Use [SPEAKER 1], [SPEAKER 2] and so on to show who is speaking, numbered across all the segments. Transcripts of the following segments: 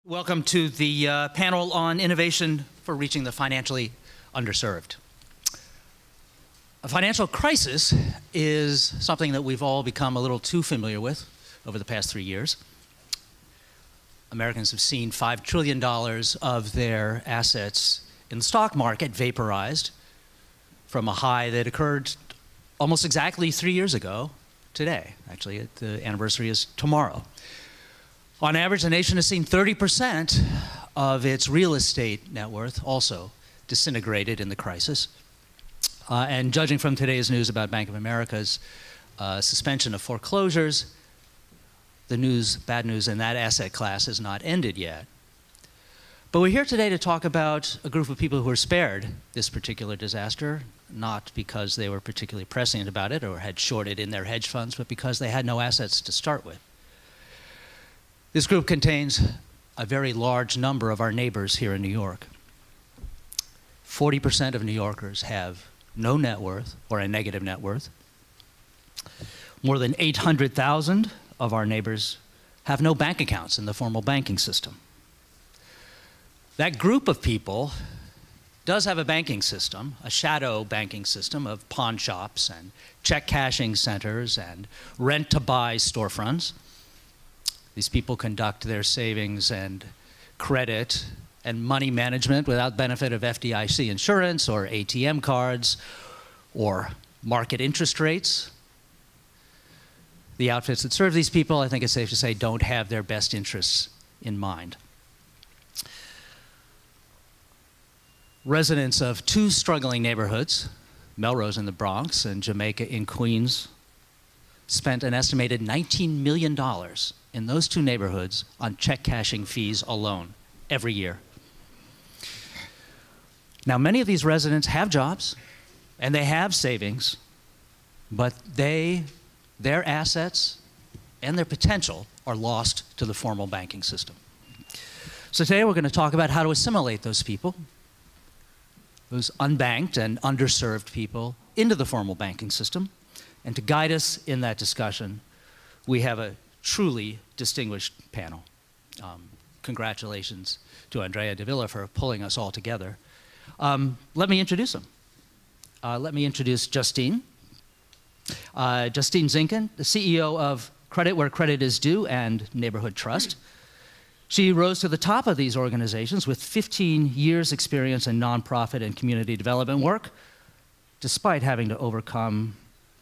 [SPEAKER 1] Welcome to the panel on innovation for reaching the financially underserved. A financial crisis is something that we've all become a little too familiar with over the past 3 years. Americans have seen $5 trillion of their assets in the stock market vaporized from a high that occurred almost exactly 3 years ago today. Actually, the anniversary is tomorrow. On average, the nation has seen 30% of its real estate net worth also disintegrated in the crisis. And judging from today's news about Bank of America's suspension of foreclosures, the bad news in that asset class has not ended yet. But we're here today to talk about a group of people who were spared this particular disaster, not because they were particularly prescient about it or had shorted in their hedge funds, but because they had no assets to start with. This group contains a very large number of our neighbors here in New York. 40% of New Yorkers have no net worth or a negative net worth. More than 800,000 of our neighbors have no bank accounts in the formal banking system. That group of people does have a banking system, a shadow banking system of pawn shops and check cashing centers and rent-to-buy storefronts. These people conduct their savings and credit and money management without benefit of FDIC insurance or ATM cards or market interest rates. The outfits that serve these people, I think it's safe to say, don't have their best interests in mind. Residents of two struggling neighborhoods, Melrose in the Bronx and Jamaica in Queens, spent an estimated $19 million in those two neighborhoods on check cashing fees alone every year. Now, many of these residents have jobs and they have savings, but their assets and their potential are lost to the formal banking system. So today we're going to talk about how to assimilate those people, those unbanked and underserved people, into the formal banking system. And to guide us in that discussion, we have a truly distinguished panel. Congratulations to Andrea Davila for pulling us all together. Let me introduce them. Let me introduce Justine. Justine Zinkin, the CEO of Credit Where Credit Is Due and Neighborhood Trust. She rose to the top of these organizations with 15 years experience in nonprofit and community development work, despite having to overcome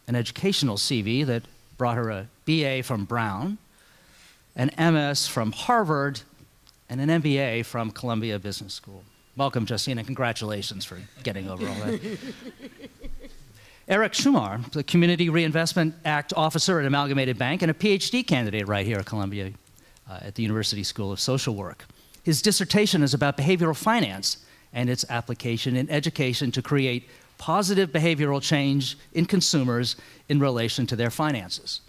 [SPEAKER 1] an educational CV that brought her a BA from Brown, an MS from Harvard, and an MBA from Columbia Business School. Welcome, Justine, and congratulations for getting over all that. Erik Shumar, the Community Reinvestment Act officer at Amalgamated Bank and a PhD candidate right here at Columbia at the University School of Social Work. His dissertation is about behavioral finance and its application in education to create positive behavioral change in consumers in relation to their finances.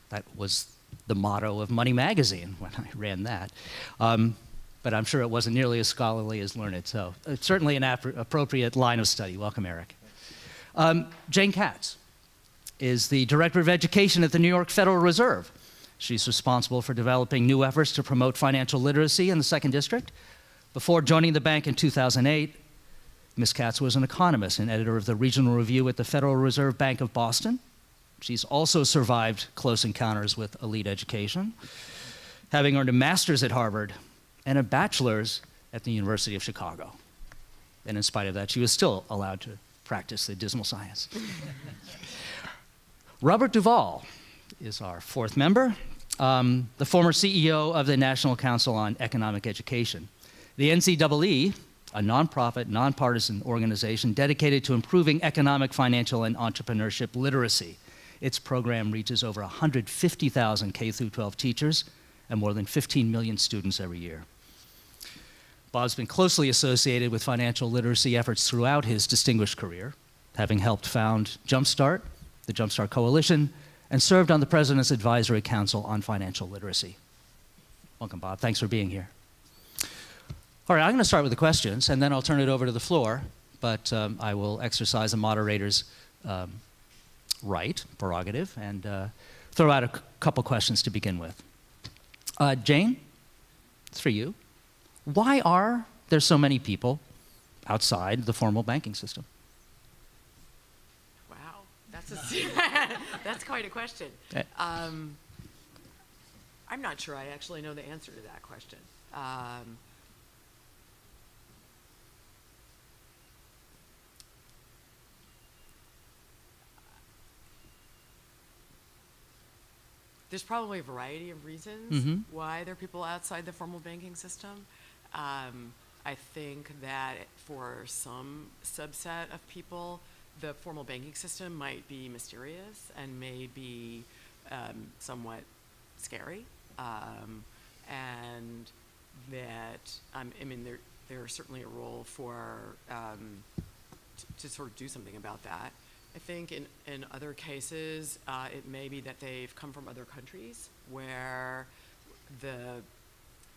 [SPEAKER 1] That was the motto of Money Magazine when I ran that. But I'm sure it wasn't nearly as scholarly as Learned, so it's certainly an appropriate line of study. Welcome, Eric. Jane Katz is the Director of Education at the New York Federal Reserve. She's responsible for developing new efforts to promote financial literacy in the Second District. Before joining the bank in 2008, Ms. Katz was an economist and editor of the Regional Review at the Federal Reserve Bank of Boston. She's also survived close encounters with elite education, having earned a master's at Harvard and a bachelor's at the University of Chicago. And in spite of that, she was still allowed to practice the dismal science. Robert Duvall is our fourth member, the former CEO of the National Council on Economic Education. The NCEE, a nonprofit, nonpartisan organization dedicated to improving economic, financial, and entrepreneurship literacy. Its program reaches over 150,000 K-12 teachers and more than 15 million students every year. Bob's been closely associated with financial literacy efforts throughout his distinguished career, having helped found Jumpstart, the Jumpstart Coalition, and served on the President's Advisory Council on Financial Literacy. Welcome, Bob. Thanks for being here. All right, I'm going to start with the questions, and then I'll turn it over to the floor, but I will exercise a moderator's prerogative, and throw out a couple questions to begin with. Jane, It's for you. Why are there so many people outside the formal banking system?
[SPEAKER 2] Wow, that's quite a question. I'm not sure I actually know the answer to that question. There's probably a variety of reasons why there are people outside the formal banking system. I think that for some subset of people, the formal banking system might be mysterious and may be somewhat scary. And that, I mean, there's certainly a role for, to sort of do something about that. I think in other cases, it may be that they've come from other countries where the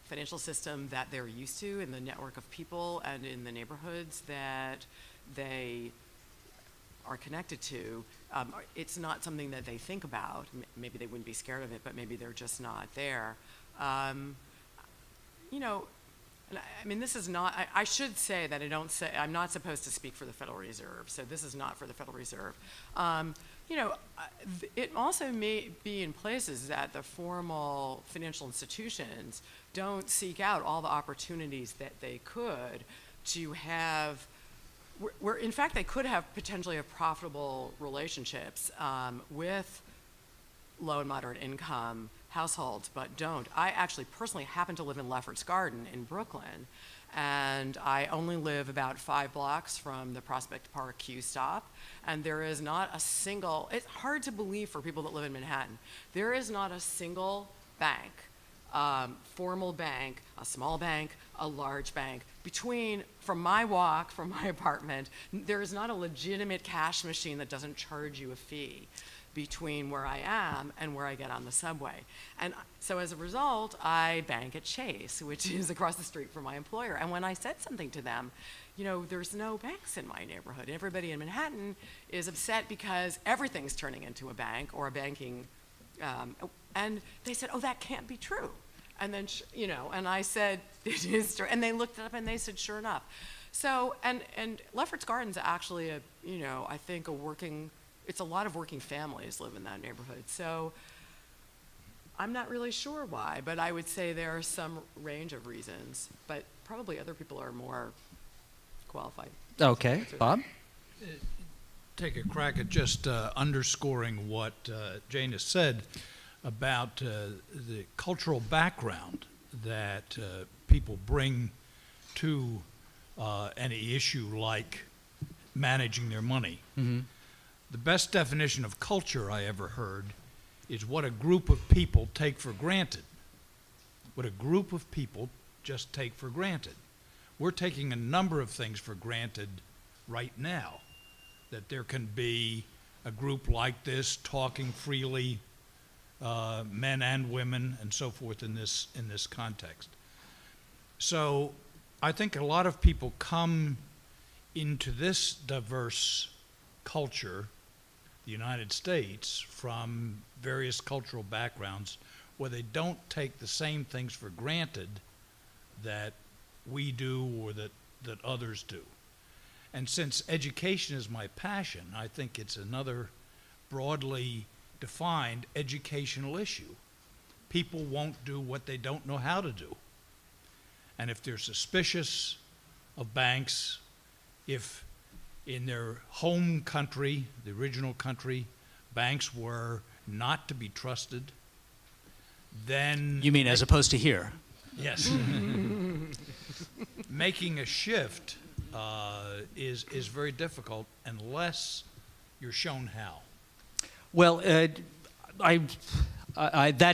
[SPEAKER 2] financial system that they're used to and the network of people and in the neighborhoods that they are connected to, it's not something that they think about. Maybe they wouldn't be scared of it, but maybe they're just not there. You know, I mean, this is not, I should say that I'm not supposed to speak for the Federal Reserve, so this is not for the Federal Reserve. You know, it also may be in places that the formal financial institutions don't seek out all the opportunities that they could to have, where in fact they could have potentially have profitable relationships with low and moderate income households, but don't. I actually personally happen to live in Lefferts Garden in Brooklyn, and I only live about 5 blocks from the Prospect Park Q stop, and there is not a single, it's hard to believe for people that live in Manhattan, there is not a single bank, formal bank, a small bank, a large bank, from my walk, from my apartment, there is not a legitimate cash machine that doesn't charge you a fee between where I am and where I get on the subway. And so as a result, I bank at Chase, which is across the street from my employer. And when I said something to them, you know, there's no banks in my neighborhood. Everybody in Manhattan is upset because everything's turning into a bank or a banking, and they said, oh, that can't be true. And then, you know, and I said, it is true. And they looked it up and they said, sure enough. So, and Lefferts Garden's actually a, you know, I think it's a lot of working families live in that neighborhood. So I'm not really sure why, but I would say there are some range of reasons, but probably other people are more qualified.
[SPEAKER 1] Okay, Bob?
[SPEAKER 3] Take a crack at just underscoring what Jane has said about the cultural background that people bring to any issue like managing their money. Mm-hmm. The best definition of culture I ever heard is what a group of people take for granted. What a group of people just take for granted. We're taking a number of things for granted right now. That there can be a group like this talking freely, men and women and so forth in this context. So I think a lot of people come into this diverse culture, the United States, from various cultural backgrounds where they don't take the same things for granted that we do or that others do. And since education is my passion, I think it's another broadly defined educational issue. People won't do what they don't know how to do. And if they're suspicious of banks, if in their home country, the original country, banks were not to be trusted, then...
[SPEAKER 1] You mean as opposed to here?
[SPEAKER 3] Yes. Making a shift is very difficult unless you're shown how. Well,
[SPEAKER 1] that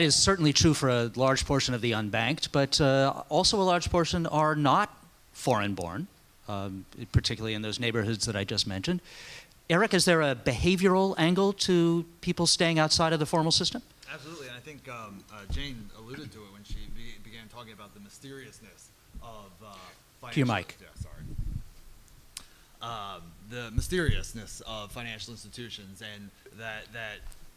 [SPEAKER 1] is certainly true for a large portion of the unbanked, but also a large portion are not foreign-born, particularly in those neighborhoods that I just mentioned. Eric, is there a behavioral angle to people staying outside of the formal system?
[SPEAKER 4] Absolutely, and I think Jane alluded to it when she began talking about the mysteriousness of financial...
[SPEAKER 1] To your mic.
[SPEAKER 4] Yeah, sorry. The mysteriousness of financial institutions, and that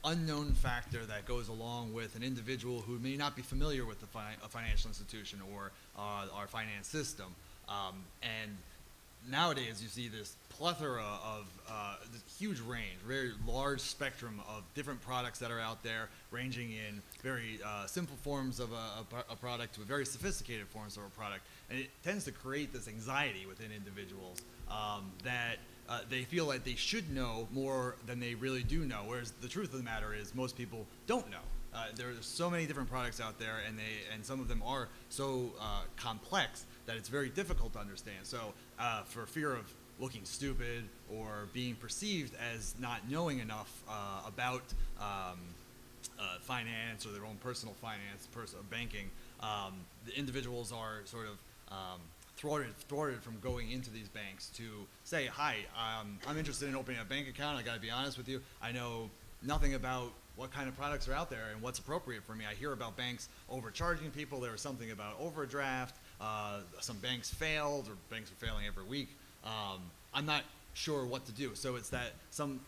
[SPEAKER 4] unknown factor that goes along with an individual who may not be familiar with a financial institution or our finance system. And nowadays you see this plethora of this huge range, very large spectrum of different products that are out there, ranging in very simple forms of a product to very sophisticated forms of a product. And it tends to create this anxiety within individuals that they feel like they should know more than they really do know, whereas the truth of the matter is most people don't know. There's so many different products out there, and some of them are so complex that it's very difficult to understand. So for fear of looking stupid or being perceived as not knowing enough about finance or their own personal finance, banking, the individuals are sort of thwarted from going into these banks to say, hi, I'm interested in opening a bank account. I got to be honest with you. I know nothing about what kind of products are out there and what's appropriate for me. I hear about banks overcharging people. There was something about overdraft. Some banks failed, or banks are failing every week. I'm not sure what to do. So it's that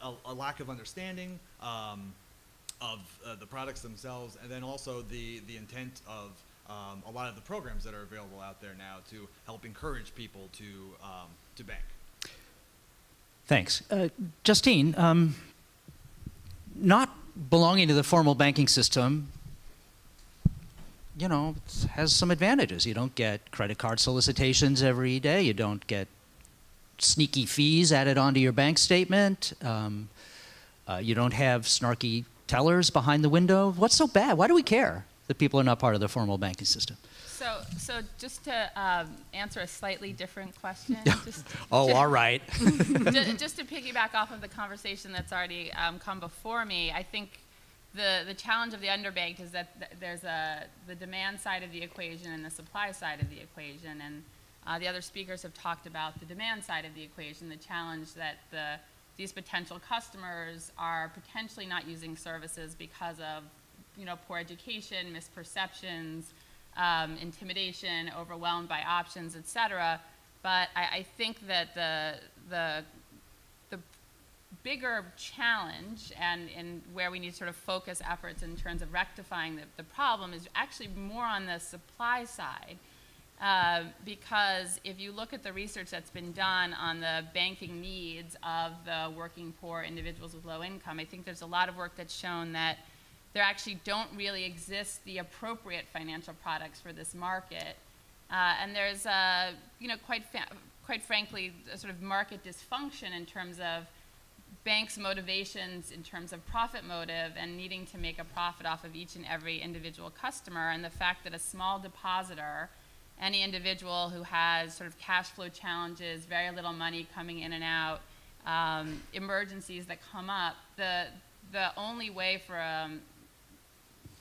[SPEAKER 4] a lack of understanding of the products themselves, and then also the intent of a lot of the programs that are available out there now to help encourage people to bank.
[SPEAKER 1] Thanks. Justine, not belonging to the formal banking system, you know, has some advantages. You don't get credit card solicitations every day. You don't get sneaky fees added onto your bank statement. You don't have snarky tellers behind the window. What's so bad? Why do we care that people are not part of the formal banking system?
[SPEAKER 5] So just to answer a slightly different question.
[SPEAKER 1] All right.
[SPEAKER 5] Just to piggyback off of the conversation that's already come before me, I think the challenge of the underbanked is that there's the demand side of the equation and the supply side of the equation. And the other speakers have talked about the demand side of the equation, the challenge that these potential customers are potentially not using services because of poor education, misperceptions, intimidation, overwhelmed by options, et cetera. But I think that the bigger challenge and where we need to sort of focus efforts in terms of rectifying the problem is actually more on the supply side. Because if you look at the research that's been done on the banking needs of the working poor individuals with low income, I think there's a lot of work that's shown that there actually don't really exist the appropriate financial products for this market. And there's, quite frankly, a sort of market dysfunction in terms of banks' motivations in terms of profit motive and needing to make a profit off of each and every individual customer, and the fact that a small depositor, any individual who has sort of cash flow challenges, very little money coming in and out, emergencies that come up, the only way for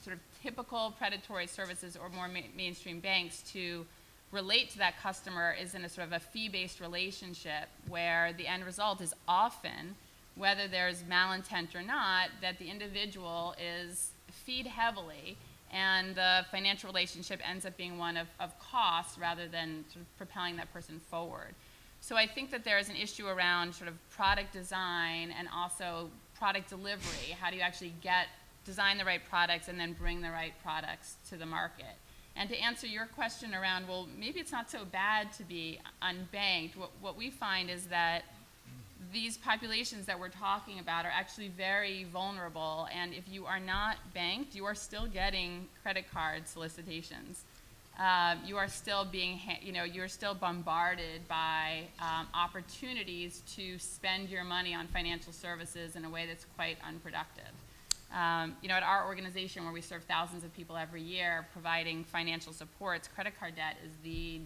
[SPEAKER 5] sort of typical predatory services or more mainstream banks to relate to that customer is in a sort of a fee-based relationship where the end result is often, whether there's malintent or not, that the individual is feed heavily and the financial relationship ends up being one of cost rather than sort of propelling that person forward. So I think that there is an issue around sort of product design and also product delivery. How do you actually design the right products and then bring the right products to the market? And to answer your question around, well, maybe it's not so bad to be unbanked, what we find is that these populations that we're talking about are actually very vulnerable, and if you are not banked, you are still getting credit card solicitations. You are still being, you're still bombarded by opportunities to spend your money on financial services in a way that's quite unproductive. At our organization, where we serve thousands of people every year providing financial supports, credit card debt is the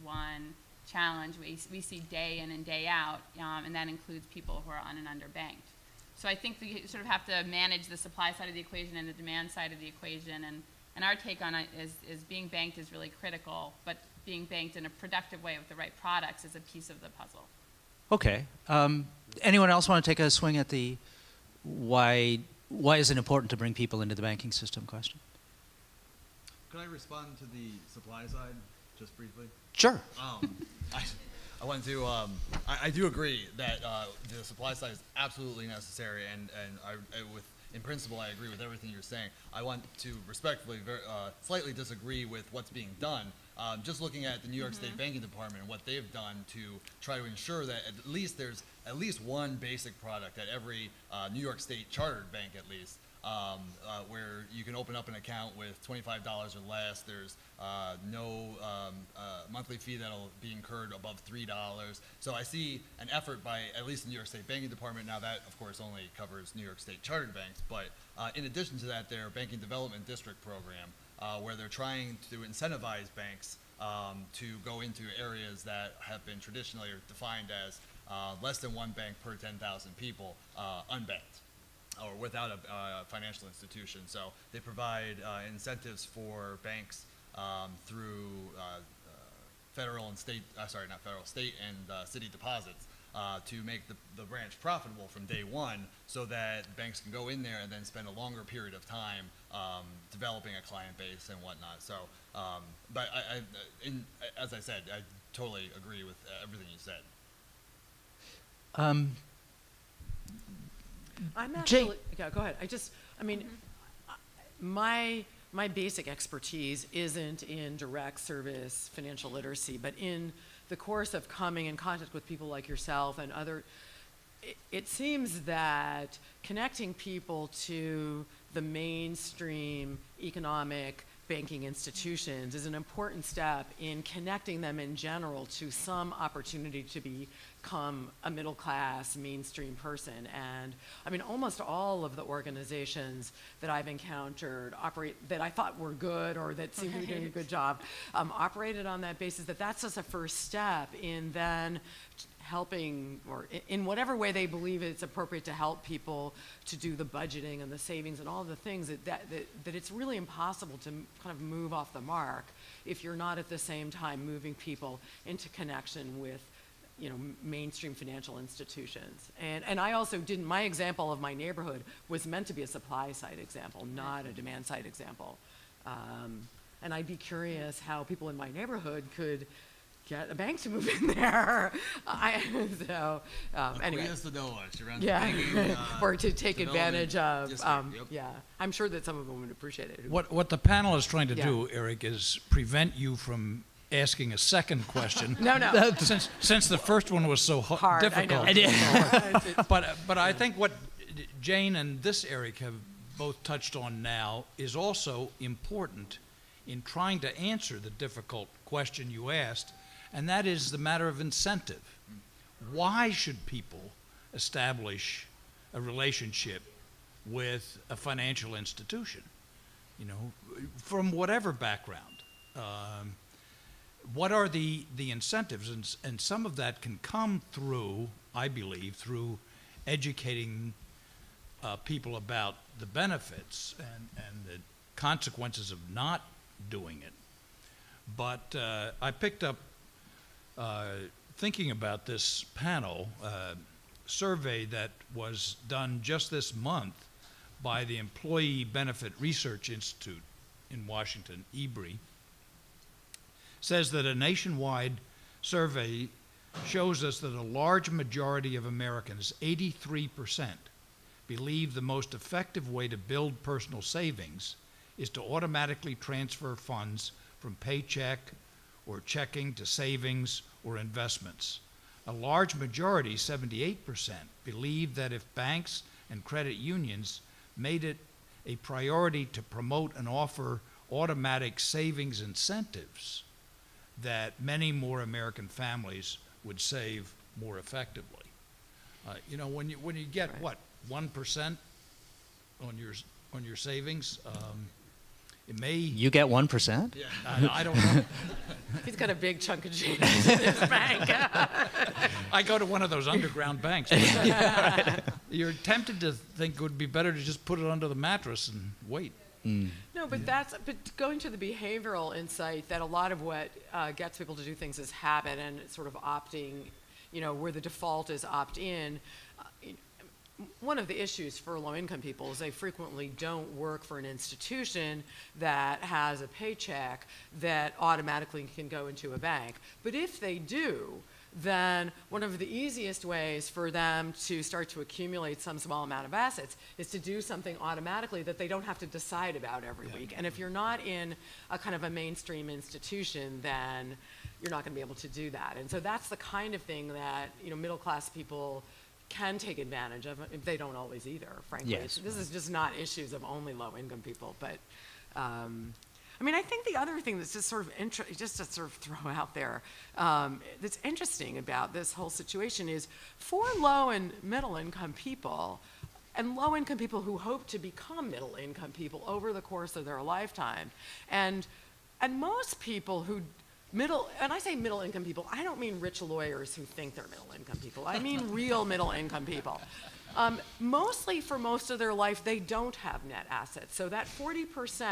[SPEAKER 5] #1 challenge we see day in and day out, and that includes people who are un- and underbanked. So I think we sort of have to manage the supply side of the equation and the demand side of the equation, and our take on it is being banked is really critical, but being banked in a productive way with the right products is a piece of the puzzle.
[SPEAKER 1] Okay. Anyone else want to take a swing at the why is it important to bring people into the banking system question?
[SPEAKER 4] Could I respond to the supply side just briefly?
[SPEAKER 1] Sure.
[SPEAKER 4] I want to. I do agree that the supply side is absolutely necessary, and in principle, I agree with everything you're saying. I want to respectfully, slightly disagree with what's being done. Just looking at the New York State Banking Department and what they've done to try to ensure that at least there's at least one basic product at every New York State chartered bank, at least, where you can open up an account with $25 or less. There's no monthly fee that'll be incurred above $3. So I see an effort by at least the New York State Banking Department. Now that, of course, only covers New York State chartered banks, but in addition to that, their Banking Development District program, where they're trying to incentivize banks to go into areas that have been traditionally defined as less than one bank per 10,000 people, unbanked, or without a financial institution. So they provide incentives for banks through federal and state, not federal, state and city deposits to make the branch profitable from day one, so that banks can go in there and then spend a longer period of time developing a client base and whatnot. So, but as I said, I totally agree with everything you said.
[SPEAKER 2] I'm actually, yeah, go ahead. My basic expertise isn't in direct service financial literacy, but in the course of coming in contact with people like yourself and other, it seems that connecting people to the mainstream economic banking institutions is an important step in connecting them in general to some opportunity to become a middle class mainstream person. And I mean, almost all of the organizations that I've encountered that I thought were good or that seemed to be doing a good job operated on that basis, that that's just a first step in then helping, or in whatever way they believe it's appropriate to help people to do the budgeting and the savings and all the things that it's really impossible to kind of move off the mark if you're not at the same time moving people into connection with, you know, mainstream financial institutions. And I also didn't, my example of my neighborhood was meant to be a supply side example, not a demand side example. And I'd be curious how people in my neighborhood could get a bank to move in there. Anyway. Yeah, or to take advantage of, yeah. I'm sure that some of them would appreciate it.
[SPEAKER 3] What the panel is trying to do, Eric, is prevent you from asking a second question.
[SPEAKER 2] No.
[SPEAKER 3] Since the first one was so
[SPEAKER 2] hard,
[SPEAKER 3] difficult.
[SPEAKER 2] I know.
[SPEAKER 3] But I think what Jane and this Eric have both touched on now is also important in trying to answer the difficult question you asked, and that is the matter of incentive. Why should people establish a relationship with a financial institution, you know, from whatever background? What are the incentives? And some of that can come through, I believe, through educating people about the benefits and the consequences of not doing it. But I picked up, thinking about this panel, survey that was done just this month by the Employee Benefit Research Institute in Washington, EBRI, says that a nationwide survey shows us that a large majority of Americans, 83%, believe the most effective way to build personal savings is to automatically transfer funds from paycheck or checking to savings or investments. A large majority, 78%, believe that if banks and credit unions made it a priority to promote and offer automatic savings incentives, that many more American families would save more effectively. You know, when you get what, 1% on your savings, it may.
[SPEAKER 1] You get 1%?
[SPEAKER 4] Yeah.
[SPEAKER 3] I don't know.
[SPEAKER 2] He's got a big chunk of change in his bank.
[SPEAKER 3] I go to one of those underground banks. You're tempted to think it would be better to just put it under the mattress and wait.
[SPEAKER 2] No, but but going to the behavioral insight that a lot of what gets people to do things is habit and sort of opting, you know, where the default is opt-in. One of the issues for low-income people is they frequently don't work for an institution that has a paycheck that automatically can go into a bank. But if they do, then one of the easiest ways for them to start to accumulate some small amount of assets is to do something automatically that they don't have to decide about every week. And if you're not in a kind of a mainstream institution, then you're not going to be able to do that. And so that's the kind of thing that, you know, middle class people can take advantage of. They don't always either, frankly.
[SPEAKER 1] Yes.
[SPEAKER 2] This is just not issues of only low income people, but I mean, I think the other thing that's just sort of just to sort of throw out there that's interesting about this whole situation is for low and middle income people, and low income people who hope to become middle income people over the course of their lifetime, and most people who and I say middle income people, I don't mean rich lawyers who think they're middle income people. I mean real middle income people. Mostly for most of their life, they don't have net assets. So that 40%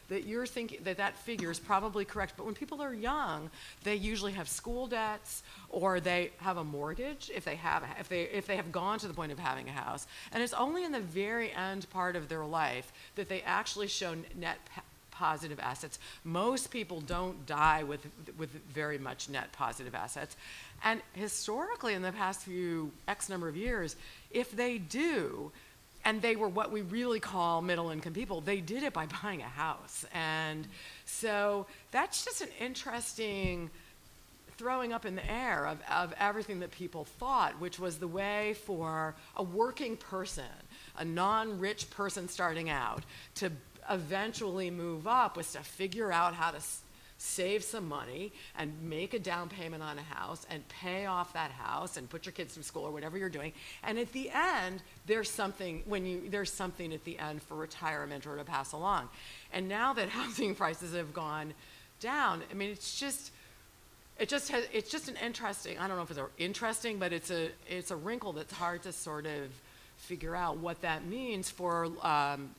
[SPEAKER 2] that you're thinking, that figure is probably correct. But when people are young, they usually have school debts, or they have a mortgage if they have gone to the point of having a house. And it's only in the very end part of their life that they actually show net positive assets. Most people don't die with very much net positive assets. And historically, in the past few X number of years, if they do, and they were what we really call middle income people, they did it by buying a house. And so that's just an interesting throwing up in the air of everything that people thought, which was the way for a working person, a non-rich person starting out, to eventually move up was to figure out how to save some money and make a down payment on a house and pay off that house and put your kids through school or whatever you're doing. And at the end, there's something at the end for retirement or to pass along. And now that housing prices have gone down, I mean, it's just an interesting, I don't know if it's interesting, but it's a wrinkle that's hard to sort of figure out what that means for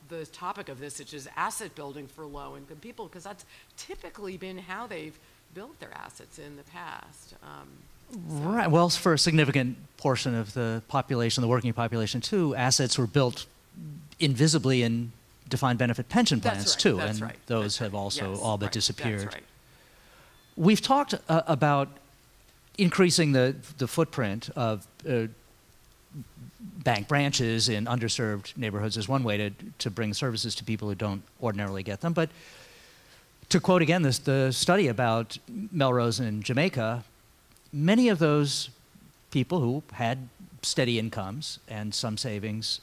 [SPEAKER 2] the topic of this, which is asset building for low-income people, because that's typically been how they've built their assets in the past.
[SPEAKER 1] Right. Well, for a significant portion of the population, the working population too, assets were built invisibly in defined benefit pension plans too,
[SPEAKER 2] that's
[SPEAKER 1] and
[SPEAKER 2] right.
[SPEAKER 1] those have also all but disappeared.
[SPEAKER 2] That's right.
[SPEAKER 1] We've talked about increasing the footprint of bank branches in underserved neighborhoods is one way to bring services to people who don't ordinarily get them. But to quote again the study about Melrose in Jamaica, many of those people who had steady incomes and some savings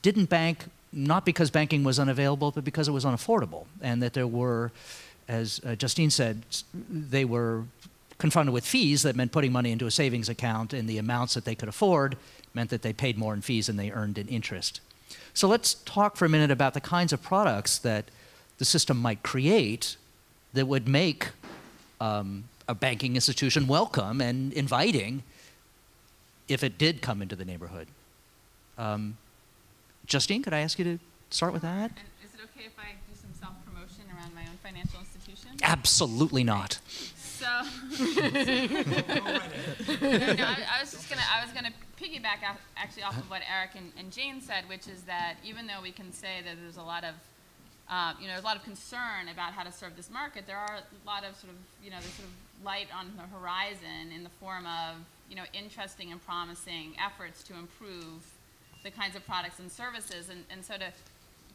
[SPEAKER 1] didn't bank, not because banking was unavailable, but because it was unaffordable, and that there were, as Justine said, they were confronted with fees that meant putting money into a savings account, and the amounts that they could afford meant that they paid more in fees than they earned in interest. So let's talk for a minute about the kinds of products that the system might create that would make a banking institution welcome and inviting if it did come into the neighborhood. Justine, could I ask you to start with that?
[SPEAKER 5] And is it okay if I do some self-promotion around my own financial institution?
[SPEAKER 1] Absolutely not.
[SPEAKER 5] So, I was gonna piggyback actually off of what Eric and Jane said, which is that even though we can say that there's a lot of, there's a lot of concern about how to serve this market, there are a lot of sort of, there's sort of light on the horizon in the form of, interesting and promising efforts to improve the kinds of products and services. And so to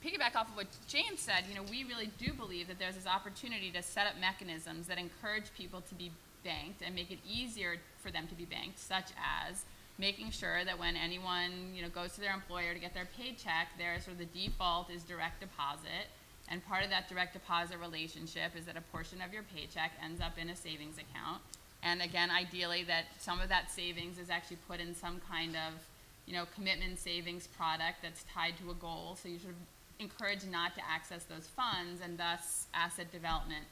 [SPEAKER 5] piggyback off of what Jane said, we really do believe that there's this opportunity to set up mechanisms that encourage people to be banked and make it easier for them to be banked, such as making sure that when anyone goes to their employer to get their paycheck, their sort of the default is direct deposit, and part of that direct deposit relationship is that a portion of your paycheck ends up in a savings account, and again, ideally that some of that savings is actually put in some kind of commitment savings product that's tied to a goal, so you sort of encouraged not to access those funds, and thus asset development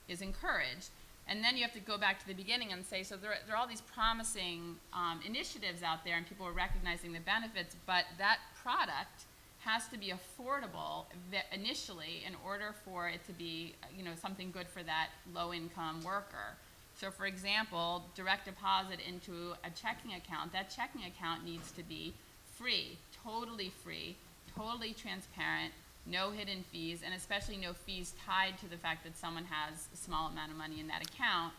[SPEAKER 5] is encouraged. And then you have to go back to the beginning and say, so there are all these promising initiatives out there, and people are recognizing the benefits, but that product has to be affordable initially in order for it to be something good for that low-income worker. So for example, direct deposit into a checking account, that checking account needs to be free, totally transparent, no hidden fees, and especially no fees tied to the fact that someone has a small amount of money in that account.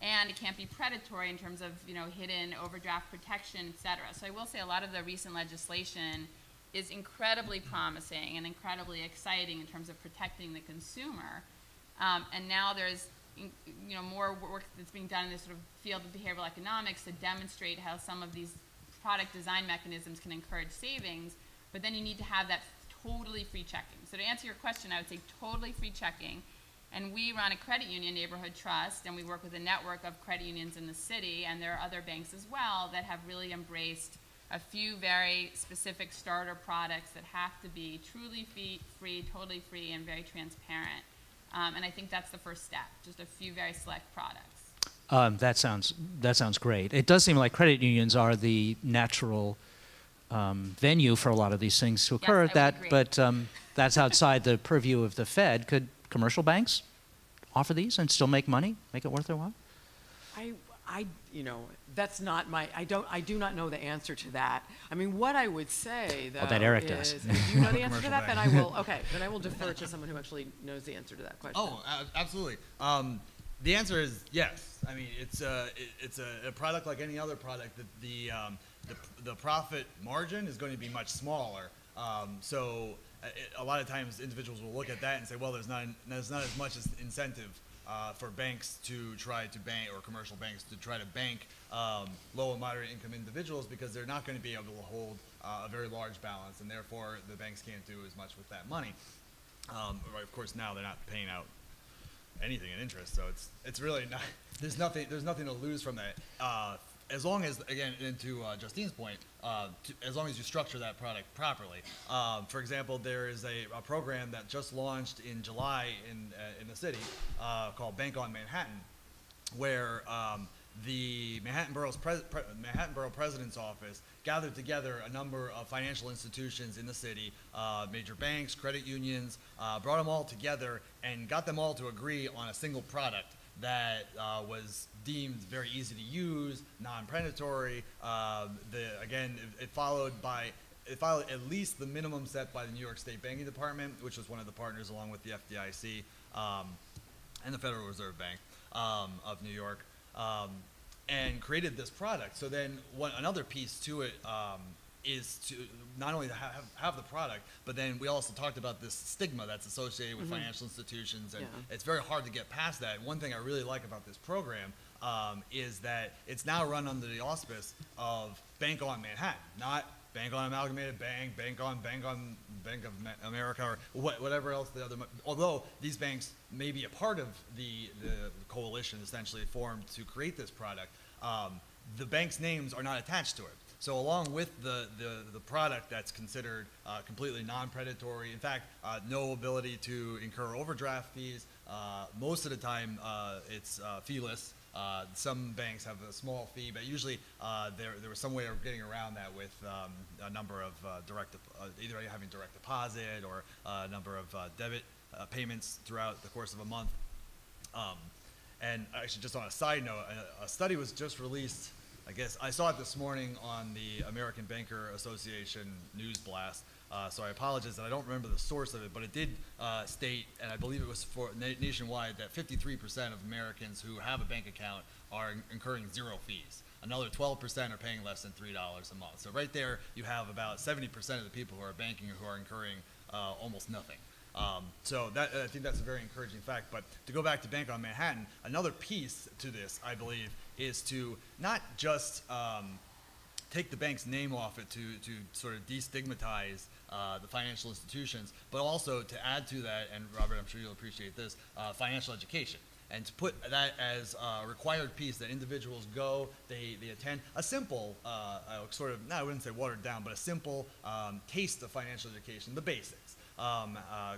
[SPEAKER 5] and it can't be predatory in terms of, you know, hidden overdraft protection, et cetera. So I will say a lot of the recent legislation is incredibly promising and incredibly exciting in terms of protecting the consumer. And now there's, you know, more work that's being done in this sort of field of behavioral economics to demonstrate how some of these product design mechanisms can encourage savings, but then you need to have that totally free checking. So to answer your question, I would say totally free checking. And we run a credit union, Neighborhood Trust, and we work with a network of credit unions in the city, and there are other banks as well that have really embraced a few very specific starter products that have to be truly free, totally free, and very transparent. And I think that's the first step, just a few very select products.
[SPEAKER 1] That sounds great. It does seem like credit unions are the natural venue for a lot of these things to occur.
[SPEAKER 5] Yes, I would agree.
[SPEAKER 1] But that's outside the purview of the Fed. Could commercial banks offer these and still make money, make it worth their while?
[SPEAKER 2] You know, that's not my, I do not know the answer to that. I mean, what I would say, though,
[SPEAKER 1] that Eric
[SPEAKER 2] is,
[SPEAKER 1] does.
[SPEAKER 2] if you know the answer to that, then I will, okay, then I will defer to someone who actually knows the answer to that question.
[SPEAKER 4] Oh, absolutely. The answer is yes. I mean, it's a product like any other product. That the profit margin is going to be much smaller. So a lot of times individuals will look at that and say, well, there's not as much incentive for banks to try to bank, or commercial banks to try to bank low and moderate income individuals, because they're not going to be able to hold a very large balance, and therefore the banks can't do as much with that money. Of course, now they're not paying out anything in interest, so it's really not. There's nothing to lose from that. As long as, again, and to Justine's point, as long as you structure that product properly. For example, there is a program that just launched in July in the city called Bank on Manhattan, where the Manhattan Borough President's Office gathered together a number of financial institutions in the city, major banks, credit unions, brought them all together and got them all to agree on a single product that was deemed very easy to use, non-predatory. Again, it followed at least the minimum set by the New York State Banking Department, which was one of the partners along with the FDIC and the Federal Reserve Bank of New York, and created this product. So then another piece to it is to not only have the product, but then we also talked about this stigma that's associated with financial institutions, and it's very hard to get past that. And one thing I really like about this program is that it's now run under the auspice of Bank on Manhattan, not Bank on Amalgamated Bank, Bank of America, or whatever else the other. Although these banks may be a part of the coalition essentially formed to create this product, the bank's names are not attached to it. So along with the product that's considered completely non-predatory, in fact, no ability to incur overdraft fees, most of the time it's feeless. Some banks have a small fee, but usually there was some way of getting around that with a number of either having direct deposit or a number of debit payments throughout the course of a month. And actually, just on a side note, a study was just released. I guess I saw it this morning on the American Banker Association news blast, so I apologize that I don't remember the source of it, but it did state, and I believe it was for nationwide, that 53% of Americans who have a bank account are incurring zero fees. Another 12% are paying less than $3 a month. So right there, you have about 70% of the people who are banking who are incurring almost nothing. So I think that's a very encouraging fact. But to go back to Bank on Manhattan, another piece to this, I believe, is to not just take the bank's name off it to sort of destigmatize the financial institutions, but also to add to that, and Robert, I'm sure you'll appreciate this, financial education. And to put that as a required piece that individuals go, they attend a simple, sort of, I wouldn't say watered down, but a simple taste of financial education, the basics.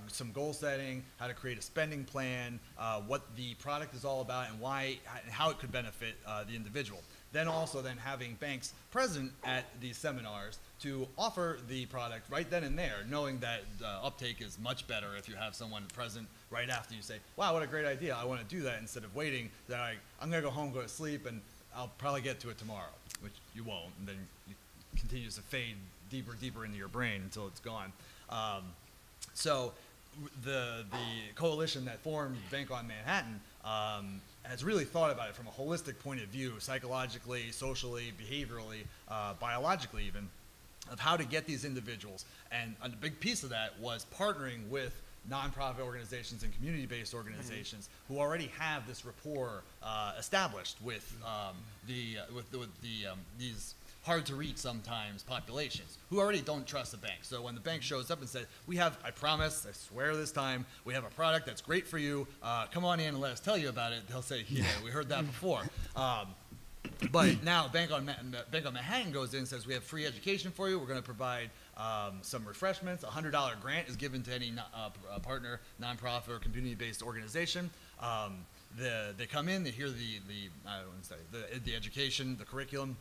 [SPEAKER 4] Some goal setting, how to create a spending plan, what the product is all about, and why, and how it could benefit the individual. Then also having banks present at these seminars to offer the product right then and there, knowing that uptake is much better if you have someone present right after you say, wow, what a great idea, I want to do that, instead of waiting that I'm going to go home, go to sleep, and I'll probably get to it tomorrow, which you won't, and then it continues to fade deeper into your brain until it's gone. So the coalition that formed Bank on Manhattan has really thought about it from a holistic point of view, psychologically, socially, behaviorally, biologically even, of how to get these individuals. And a big piece of that was partnering with nonprofit organizations and community-based organizations who already have this rapport established with these hard-to-reach sometimes populations who already don't trust the bank. So when the bank shows up and says, we have, I promise, I swear this time, we have a product that's great for you, come on in and let us tell you about it, they'll say, yeah, we heard that before. But now Bank on Manhattan goes in and says, we have free education for you, we're going to provide some refreshments, a $100 grant is given to any partner, nonprofit, or community-based organization. They come in, they hear the education, the curriculum,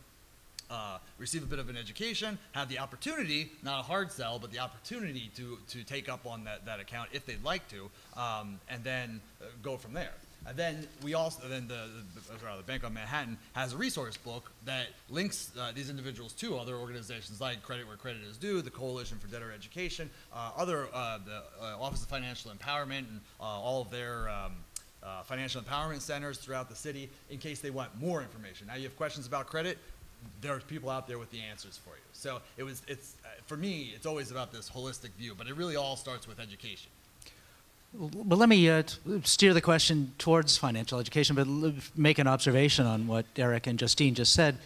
[SPEAKER 4] receive a bit of an education, have the opportunity, not a hard sell, but the opportunity to take up on that account if they'd like to, and then go from there. And then the Bank on Manhattan has a resource book that links these individuals to other organizations like Credit Where Credit Is Due, the Coalition for Debtor Education, the Office of Financial Empowerment, and all of their financial empowerment centers throughout the city in case they want more information. Now you have questions about credit, there's people out there with the answers for you. So for me, it's always about this holistic view, but it really all starts with education.
[SPEAKER 1] Well, let me steer the question towards financial education, but make an observation on what Eric and Justine just said.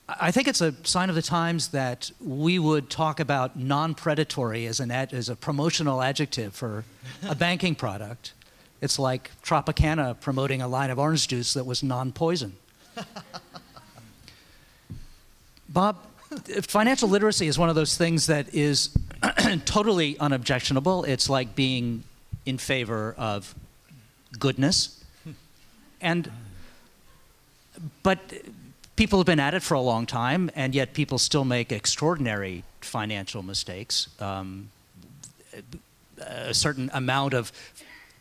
[SPEAKER 1] I think it's a sign of the times that we would talk about non-predatory as a promotional adjective for a banking product. It's like Tropicana promoting a line of orange juice that was non-poison. Bob, financial literacy is one of those things that is totally unobjectionable. It's like being in favor of goodness. But people have been at it for a long time, and yet people still make extraordinary financial mistakes. A certain amount of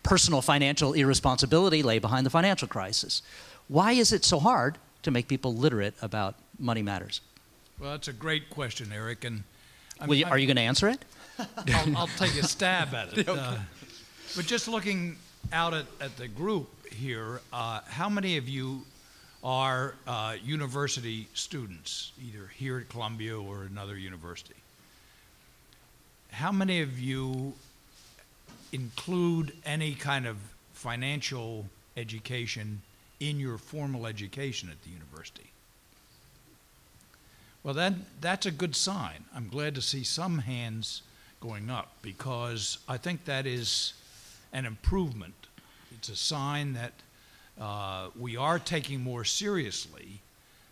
[SPEAKER 1] personal financial irresponsibility lay behind the financial crisis. Why is it so hard to make people literate about money matters?
[SPEAKER 3] Well, that's a great question, Eric. And
[SPEAKER 1] are you going to answer it?
[SPEAKER 3] I'll take a stab at it. Okay. But just looking out at the group here, how many of you are university students, either here at Columbia or another university? How many of you include any kind of financial education in your formal education at the university? Well, that's a good sign. I'm glad to see some hands going up because I think that is an improvement. It's a sign that we are taking more seriously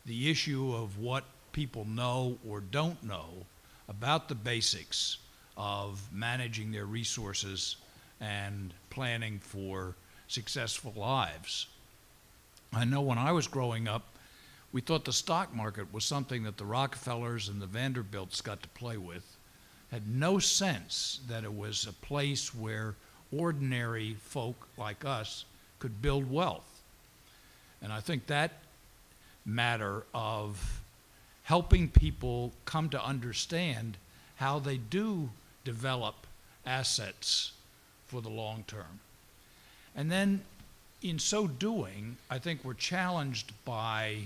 [SPEAKER 3] the issue of what people know or don't know about the basics of managing their resources and planning for successful lives. I know when I was growing up, we thought the stock market was something that the Rockefellers and the Vanderbilts got to play with, had no sense that it was a place where ordinary folk like us could build wealth. And I think that matter of helping people come to understand how they do develop assets for the long term. And then in so doing, I think we're challenged by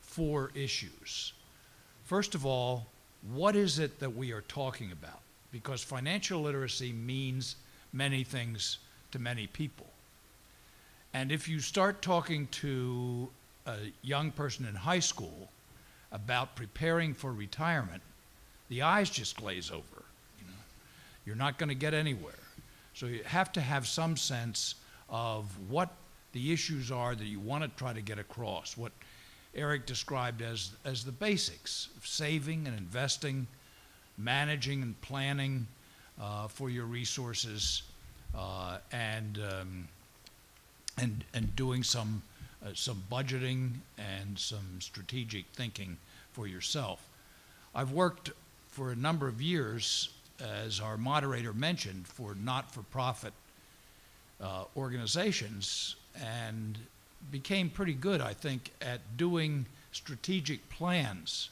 [SPEAKER 3] 4 issues. First of all, what is it that we are talking about? Because financial literacy means many things to many people. And if you start talking to a young person in high school about preparing for retirement, the eyes just glaze over. You're not going to get anywhere. So you have to have some sense of what the issues are that you want to try to get across, what Eric described as the basics of saving and investing, managing and planning for your resources, and doing some budgeting and some strategic thinking for yourself. I've worked for a number of years, as our moderator mentioned, for not-for-profit organizations, and became pretty good, I think, at doing strategic plans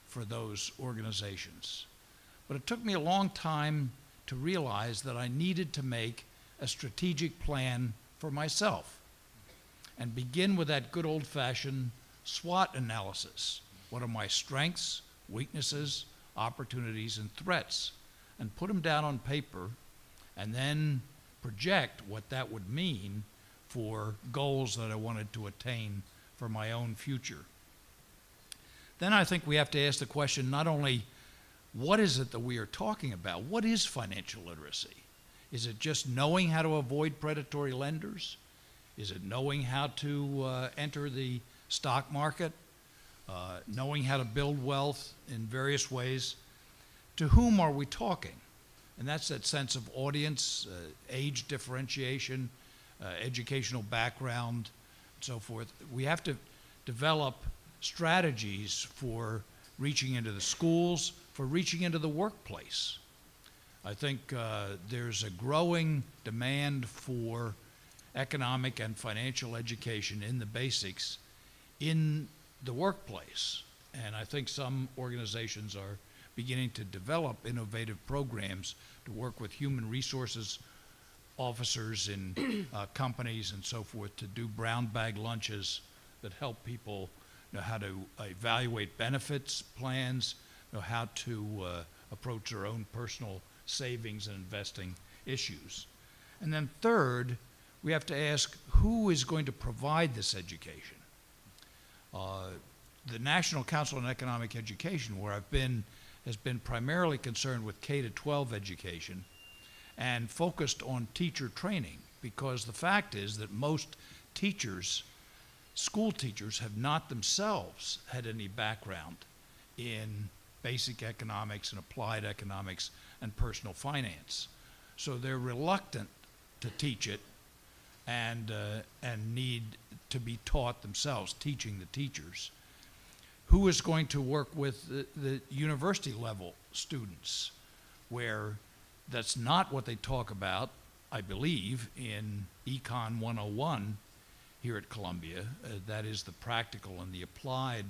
[SPEAKER 3] for those organizations. But it took me a long time to realize that I needed to make a strategic plan for myself. and begin with that good old-fashioned SWOT analysis. What are my strengths, weaknesses, opportunities, and threats? And put them down on paper, and then project what that would mean for goals that I wanted to attain for my own future. Then I think we have to ask the question, not only what is it that we are talking about? What is financial literacy? Is it just knowing how to avoid predatory lenders? Is it knowing how to enter the stock market? Knowing how to build wealth in various ways? To whom are we talking? And that's that sense of audience, age differentiation, educational background, and so forth. We have to develop strategies for reaching into the schools, for reaching into the workplace. I think there's a growing demand for economic and financial education in the basics in the workplace. And I think some organizations are beginning to develop innovative programs to work with human resources officers in companies and so forth to do brown bag lunches that help people know how to evaluate benefits plans, know how to approach their own personal savings and investing issues. And then third, we have to ask who is going to provide this education. The National Council on Economic Education, where I've been, has been primarily concerned with K-12 education and focused on teacher training, because the fact is that most teachers, school teachers, have not themselves had any background in basic economics and applied economics and personal finance. So they're reluctant to teach it and need to be taught themselves, teaching the teachers. Who is going to work with the university level students, where that's not what they talk about, I believe, in Econ 101 here at Columbia. That is the practical and the applied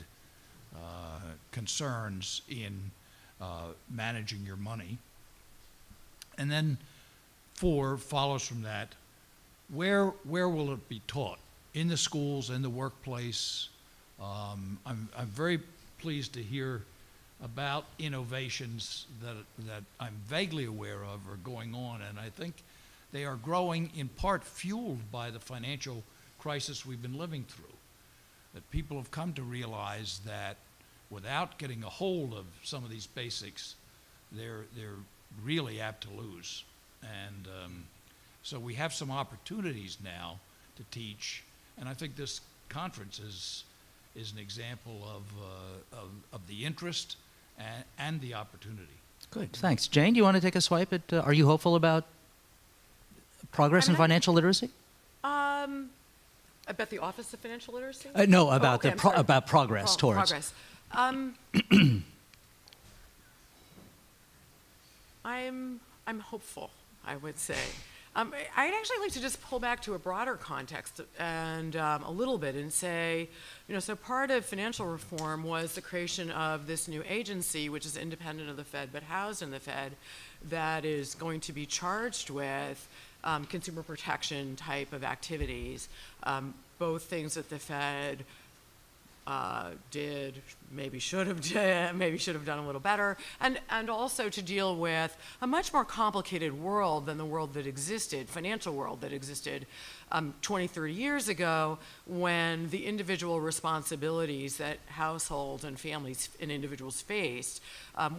[SPEAKER 3] concerns in managing your money. And then 4 follows from that. Where will it be taught? In the schools, in the workplace? I'm very pleased to hear about innovations that I'm vaguely aware of are going on, and I think they are growing in part fueled by the financial crisis we've been living through. That people have come to realize that without getting a hold of some of these basics, they're really apt to lose. And so we have some opportunities now to teach, and I think this conference is an example of the interest and the opportunity.
[SPEAKER 1] Good, thanks. Jane, do you want to take a swipe at, are you hopeful about progress in financial literacy?
[SPEAKER 2] About the Office of Financial Literacy?
[SPEAKER 1] No, about
[SPEAKER 2] about
[SPEAKER 1] progress towards.
[SPEAKER 2] Progress. I'm hopeful, I would say. I'd actually like to just pull back to a broader context and a little bit and say, so part of financial reform was the creation of this new agency, which is independent of the Fed but housed in the Fed, that is going to be charged with consumer protection type of activities, both things that the Fed did, maybe should have done a little better, and also to deal with a much more complicated world than the world that existed, financial world that existed 20, 30 years ago, when the individual responsibilities that households and families and individuals faced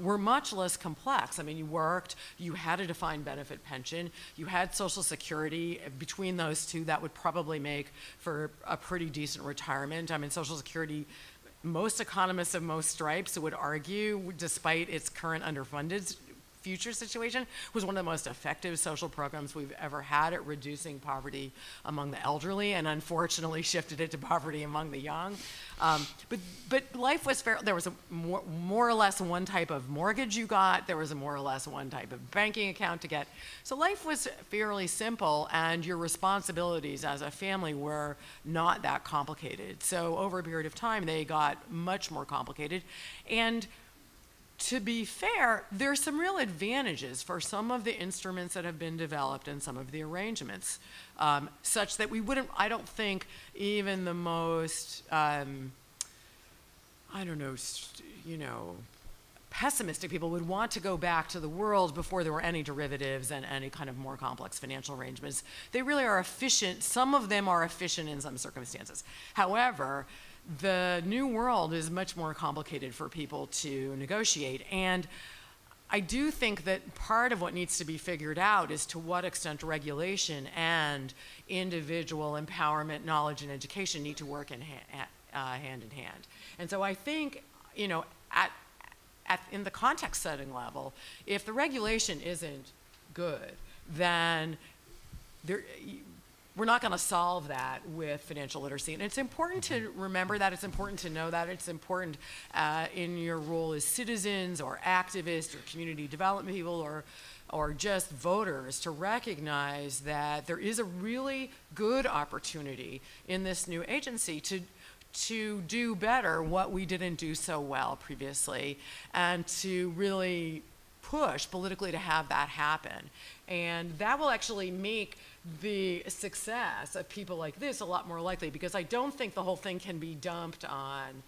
[SPEAKER 2] were much less complex. I mean, you worked, you had a defined benefit pension, you had Social Security. Between those two, that would probably make for a pretty decent retirement. I mean, Social Security, most economists of most stripes would argue, despite its current underfunded future situation, was one of the most effective social programs we've ever had at reducing poverty among the elderly, and unfortunately shifted it to poverty among the young. But life was fair. There was a more or less one type of mortgage you got. There was a more or less one type of banking account to get. So life was fairly simple, and your responsibilities as a family were not that complicated. So over a period of time, they got much more complicated. And to be fair, there's some real advantages for some of the instruments that have been developed and some of the arrangements, such that we wouldn't, I don't think even the most, I don't know, pessimistic people would want to go back to the world before there were any derivatives and any kind of more complex financial arrangements. They really are efficient. Some of them are efficient in some circumstances. However, the new world is much more complicated for people to negotiate. And I do think that part of what needs to be figured out is to what extent regulation and individual empowerment, knowledge, and education need to work in hand in hand. And so I think, in the context setting level, if the regulation isn't good, then we're not going to solve that with financial literacy. And it's important to remember that. It's important to know that. It's important in your role as citizens or activists or community development people or just voters to recognize that there is a really good opportunity in this new agency to do better what we didn't do so well previously, and to really push politically to have that happen. And that will actually make the success of people like this a lot more likely, because I don't think the whole thing can be dumped on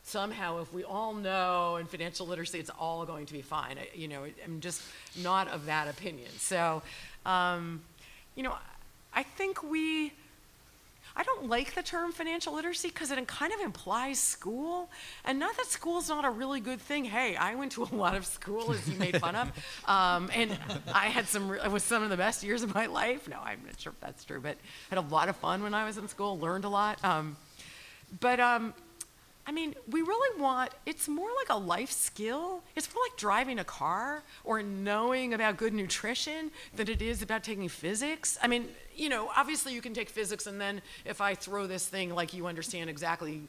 [SPEAKER 2] somehow if we all know in financial literacy it's all going to be fine. I'm just not of that opinion. So, I think I don't like the term financial literacy because it kind of implies school, and not that school's not a really good thing. Hey, I went to a lot of school, as you made fun of, and I had it was some of the best years of my life. No, I'm not sure if that's true, but I had a lot of fun when I was in school, learned a lot. We really it's more like a life skill. It's more like driving a car or knowing about good nutrition than it is about taking physics. Obviously you can take physics, and then if I throw this thing, like, you understand exactly,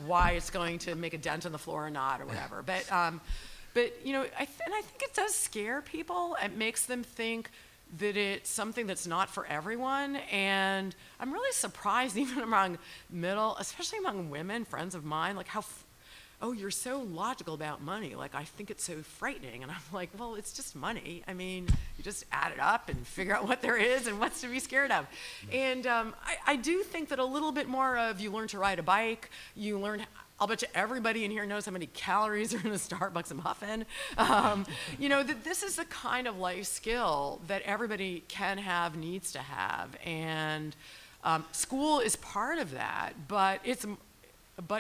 [SPEAKER 2] why it's going to make a dent in the floor or not or whatever. But I think it does scare people. It makes them think that it's something that's not for everyone. And I'm really surprised, even among especially among women, friends of mine, like you're so logical about money. Like, I think it's so frightening. And I'm like, well, it's just money. You just add it up and figure out what there is and what's to be scared of. And I do think that a little bit more of, you learn to ride a bike, you learn, I'll bet you everybody in here knows how many calories are in a Starbucks muffin. That this is the kind of life skill that everybody can have, needs to have. And school is part of that, but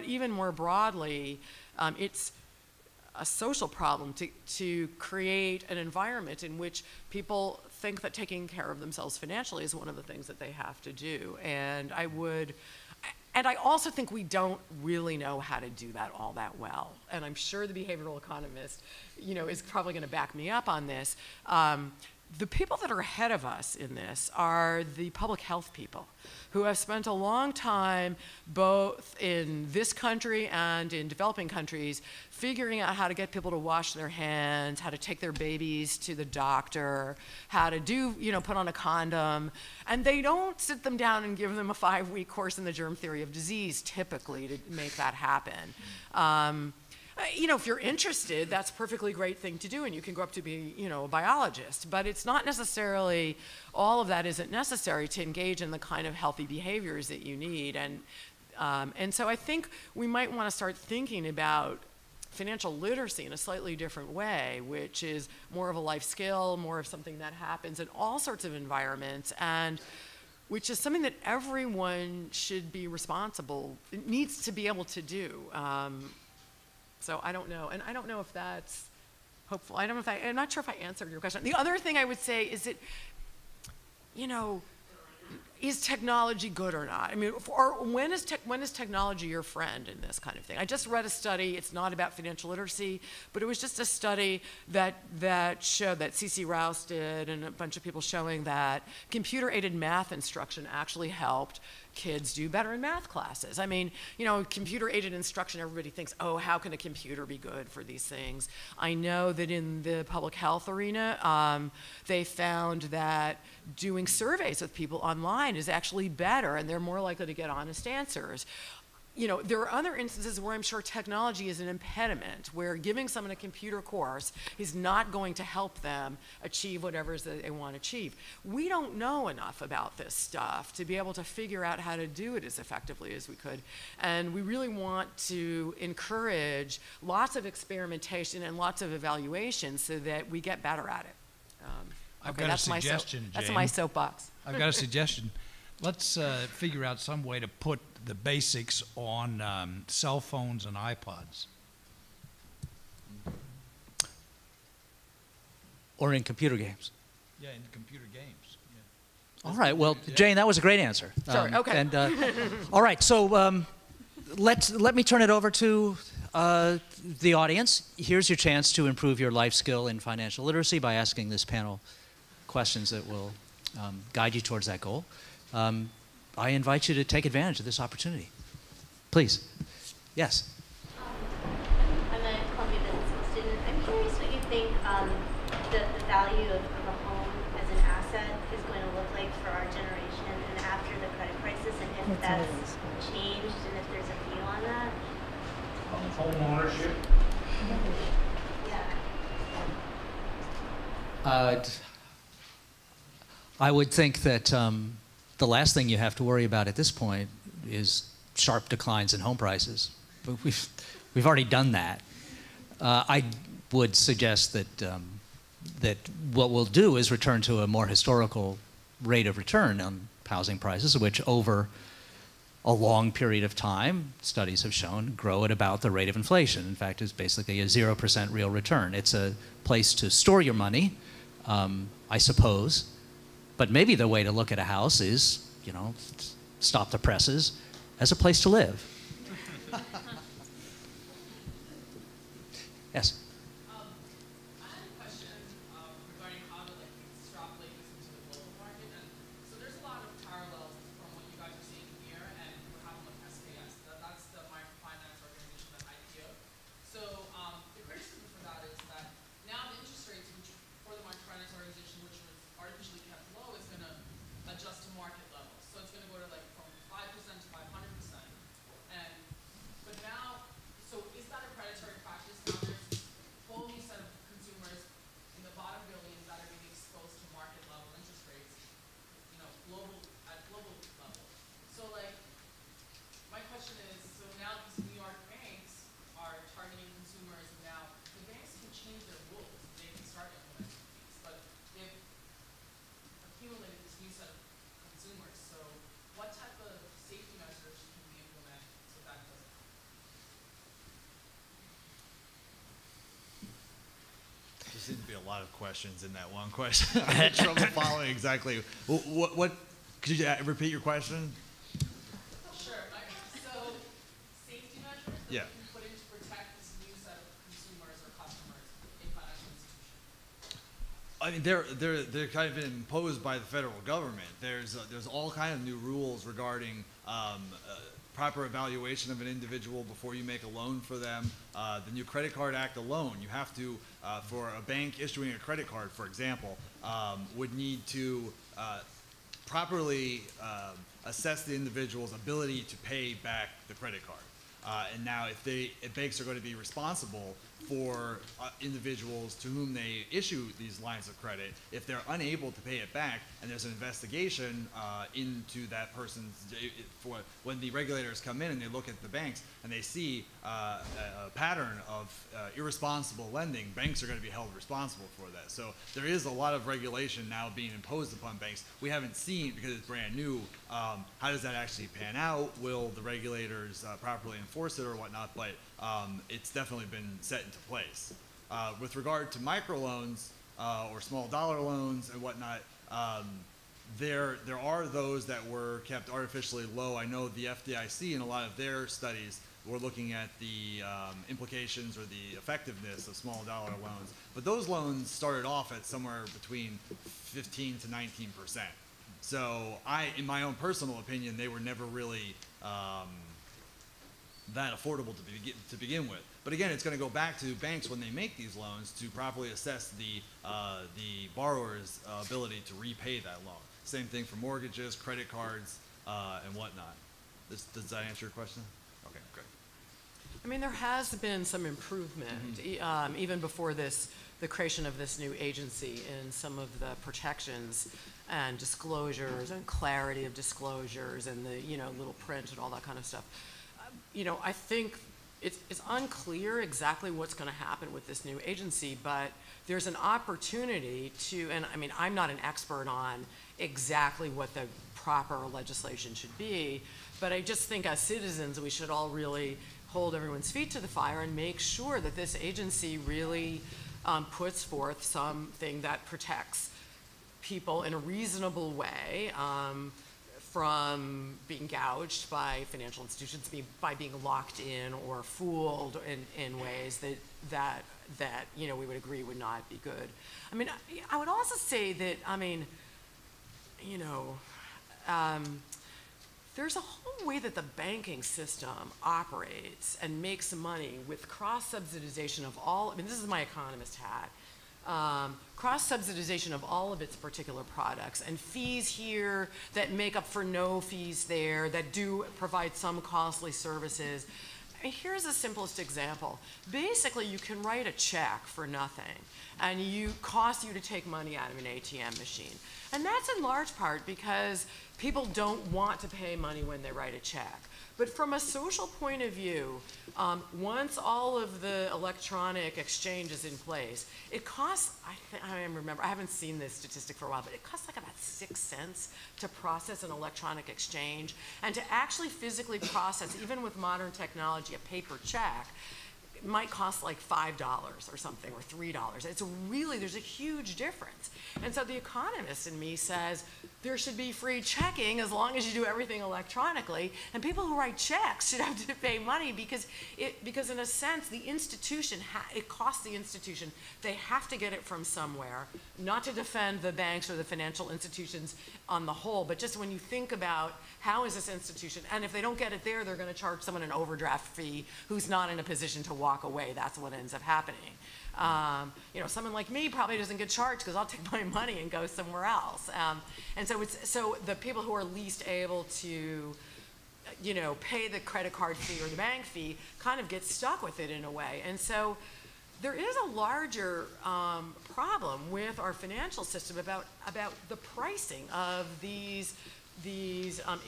[SPEAKER 2] even more broadly, it's a social problem to create an environment in which people think that taking care of themselves financially is one of the things that they have to do. And I also think we don't really know how to do that all that well. And I'm sure the behavioral economist, is probably going to back me up on this. The people that are ahead of us in this are the public health people, who have spent a long time, both in this country and in developing countries, figuring out how to get people to wash their hands, how to take their babies to the doctor, how to put on a condom. And they don't sit them down and give them a 5-week course in the germ theory of disease, typically, to make that happen. If you're interested, that's a perfectly great thing to do, and you can grow up to be, a biologist. But it's not necessarily, all of that isn't necessary to engage in the kind of healthy behaviors that you need. And so I think we might want to start thinking about financial literacy in a slightly different way, which is more of a life skill, more of something that happens in all sorts of environments, and which is something that everyone should be responsible, needs to be able to do. So I don't know, and I don't know if that's hopeful. I'm not sure if I answered your question. The other thing I would say is that, is technology good or not? Or when is technology your friend in this kind of thing? I just read a study. It's not about financial literacy, but it was just a study that showed, that C.C. Rouse did, and a bunch of people, showing that computer-aided math instruction actually helped kids do better in math classes. Computer-aided instruction, everybody thinks, oh, how can a computer be good for these things? I know that in the public health arena, they found that doing surveys with people online is actually better, and they're more likely to get honest answers. you know, there are other instances where I'm sure technology is an impediment, where giving someone a computer course is not going to help them achieve whatever it is that they want to achieve. We don't know enough about this stuff to be able to figure out how to do it as effectively as we could. And we really want to encourage lots of experimentation and lots of evaluation so that we get better at it.
[SPEAKER 3] I've got a suggestion, Jane.
[SPEAKER 2] That's my soapbox.
[SPEAKER 3] I've got a suggestion. Let's figure out some way to put the basics on cell phones and iPods.
[SPEAKER 1] Or in computer games.
[SPEAKER 3] Yeah, in computer games. Yeah.
[SPEAKER 1] All right. Well, Jane, that was a great answer.
[SPEAKER 2] Sorry. Okay.
[SPEAKER 1] And, all right. So let me turn it over to the audience. Here's your chance to improve your life skill in financial literacy by asking this panel questions that will guide you towards that goal. I invite you to take advantage of this opportunity. Please. Yes.
[SPEAKER 6] I'm a Columbia Business School student. I'm curious what you think the value of a home as an asset is going to look like for our generation and after the credit crisis, and if that's changed and if there's a view on that.
[SPEAKER 7] Home ownership.
[SPEAKER 6] Yeah.
[SPEAKER 1] I would think that the last thing you have to worry about at this point is sharp declines in home prices. But we've already done that. I would suggest that that what we'll do is return to a more historical rate of return on housing prices, which over a long period of time, studies have shown, grow at about the rate of inflation. In fact, it's basically a 0% real return. It's a place to store your money, I suppose. But maybe the way to look at a house is, you know, stop the presses, as a place to live. Yes?
[SPEAKER 8] I had a question regarding how to extrapolate this into the global market. And so there's a lot of parallels from what you guys are seeing here and what happened with SKS. That's the microfinance organization that IPO'd. So the criticism for that is that now the interest rates, which for the microfinance organization, which was artificially kept low, is going to adjust to market levels. So it's going to go to like from 5% to 500%. But now, so is that a predatory practice? Now there's this whole new set of consumers in the bottom billions that are being exposed to market level interest rates, you know, at global level. So like, my question is, so now these New York banks are targeting consumers, and now the banks can change their rules. They can start implementing these, but they've accumulated this new set of consumers. So what type of safety measures can we implement so that doesn't happen?
[SPEAKER 4] There seems to be a lot of questions in that one question. I had trouble following exactly. What could you repeat your question?
[SPEAKER 8] Sure. So, safety measures that we can put in to protect this new set of consumers or customers in financial institutions.
[SPEAKER 4] I mean, they're kind of been imposed by the federal government. There's all kind of new rules regarding proper evaluation of an individual before you make a loan for them. The new Credit Card Act alone, you have to, for a bank issuing a credit card, for example, would need to properly assess the individual's ability to pay back the credit card. And now if banks are going to be responsible for individuals to whom they issue these lines of credit, if they're unable to pay it back and there's an investigation into that person's, when the regulators come in and they look at the banks and they see a pattern of irresponsible lending, banks are going to be held responsible for that. So there is a lot of regulation now being imposed upon banks. We haven't seen, because it's brand new, how does that actually pan out? Will the regulators properly enforce it or whatnot? But it's definitely been set into place. With regard to microloans or small dollar loans and whatnot, there are those that were kept artificially low. I know the FDIC in a lot of their studies were looking at the implications or the effectiveness of small dollar loans. But those loans started off at somewhere between 15 to 19%. So in my own personal opinion, they were never really that affordable to begin with. But again, it's going to go back to banks when they make these loans to properly assess the borrower's ability to repay that loan. Same thing for mortgages, credit cards, and whatnot. Does that answer your question? Okay, good.
[SPEAKER 2] I mean, there has been some improvement, even before the creation of this new agency, in some of the protections and disclosures and clarity of disclosures and the, little print and all that kind of stuff. I think it's unclear exactly what's going to happen with this new agency, but there's an opportunity to, and I mean, I'm not an expert on exactly what the proper legislation should be, but I just think as citizens, we should all really hold everyone's feet to the fire and make sure that this agency really puts forth something that protects people in a reasonable way from being gouged by financial institutions, by being locked in or fooled in ways that we would agree would not be good. I mean, I would also say that, there's a whole way that the banking system operates and makes money with cross-subsidization of all, this is my economist hat, cross-subsidization of all of its particular products and fees here that make up for no fees there, that do provide some costly services. Here's the simplest example. Basically, you can write a check for nothing, and cost you to take money out of an ATM machine. And that's in large part because people don't want to pay money when they write a check. But from a social point of view, once all of the electronic exchange is in place, it costs, I haven't seen this statistic for a while, but it costs like about 6 cents to process an electronic exchange. And to actually physically process, even with modern technology, a paper check, it might cost like $5 or something, or $3. There's a huge difference. And so the economist in me says there should be free checking as long as you do everything electronically, and people who write checks should have to pay money because in a sense the institution, it costs the institution. They have to get it from somewhere, not to defend the banks or the financial institutions on the whole, but just when you think about how is this institution, and if they don't get it there, they're going to charge someone an overdraft fee who's not in a position to walk away. That's what ends up happening. Someone like me probably doesn't get charged because I'll take my money and go somewhere else. And so the people who are least able to, pay the credit card fee or the bank fee kind of get stuck with it in a way. And so there is a larger problem with our financial system about the pricing of these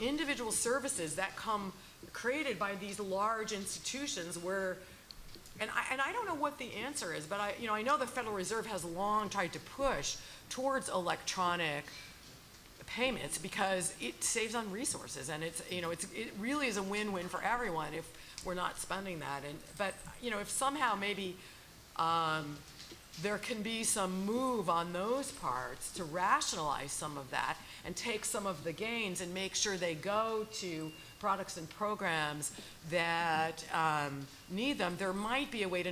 [SPEAKER 2] individual services that come created by these large institutions where, and I don't know what the answer is, but I know the Federal Reserve has long tried to push towards electronic payments because it saves on resources, and it really is a win-win for everyone if we're not spending that. But if somehow maybe there can be some move on those parts to rationalize some of that and take some of the gains and make sure they go to products and programs that need them, there might be a way to,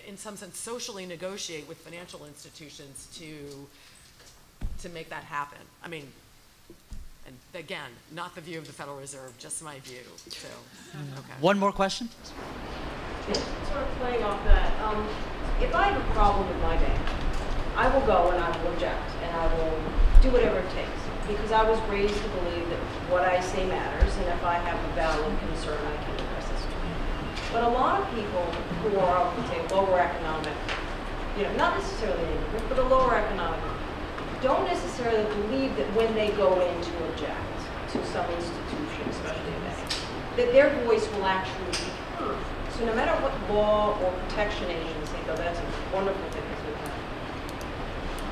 [SPEAKER 2] in some sense, socially negotiate with financial institutions to make that happen. I mean, and again, not the view of the Federal Reserve, just my view. So, okay.
[SPEAKER 1] One more question?
[SPEAKER 9] Sort of playing off that, if I have a problem with my bank, I will go and I will object and I will do whatever it takes because I was raised to believe that what I say matters, and if I have a valid concern, I can address this. But a lot of people who are, say, lower economic, not necessarily immigrant, but a lower economic, don't necessarily believe that when they go in to object to some institution, especially a bank, that their voice will actually be heard. So no matter what law or protection agency, though that's a wonderful thing that we've had,